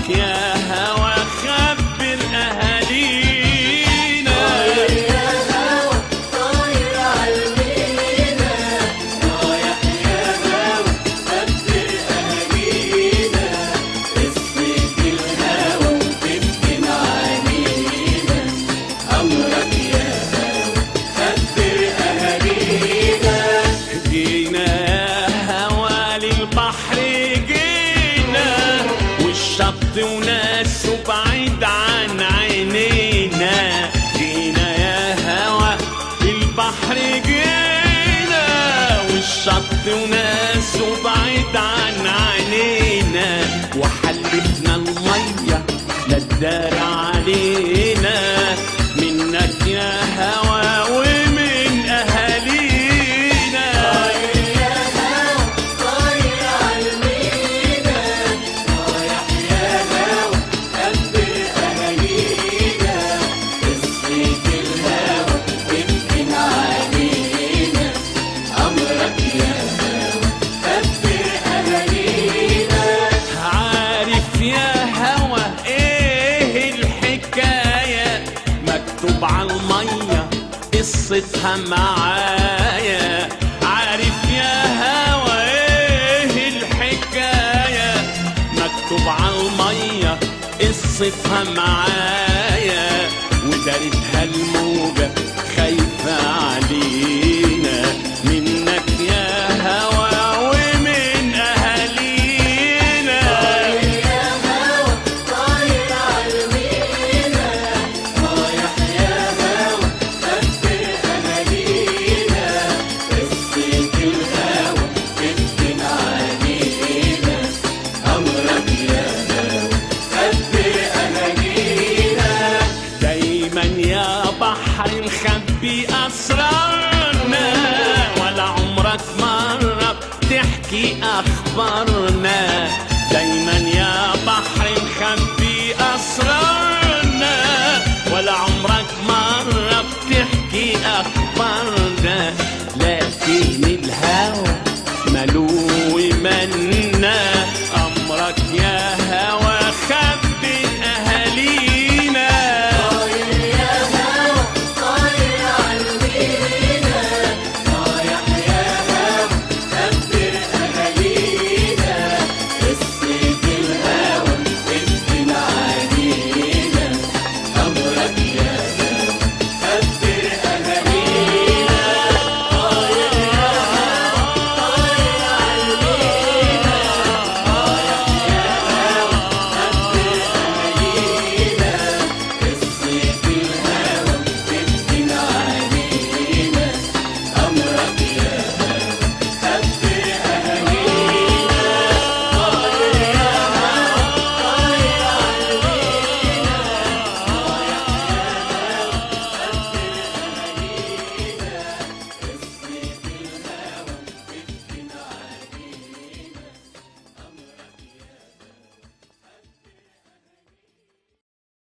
أمرك يا هوى خبر أهالينا. طاير يا هوى طاير عالمينا، رايح يا هوى خبر أهالينا، قصة الهوى وتبكي علينا. أمرك يا هوى خبر أهالينا. جينا يا هوى للبحر جينا، والشط وناس بعيد عن عينينا. جينا يا هوى للبحر جينا، والشط وناس بعيد عن عينينا. وحلفنا المية لا تدار علينا، منك يا هوى ومن أهالينا. طاير يا هوى طاير عالمينا، رايح يا هوى خبر أهالينا، قصة الهوى تبكي علينا. أمرك يا هوى خبر أهالينا. عارف يا هوى ايه الحكاية، مكتوب عالمية قصتها معايا. عارف يا هوى ايه الحكاية، مكتوب عالمية قصتها معايا. ودارتها الموجة خايفة علينا، منك يا هوى ومن أهالينا. طاير يا هوى طاير عالمينا، رايح يا هوى خبر أهالينا، قصة الهوى تبكي علينا. أمرك يا هوى خبر أهالينا. دايما يا بحر نخبي أسرارنا، ولا عمرك مرة بتحكي أخبارنا. دايما يا بحر نخبي أسرارنا، ولا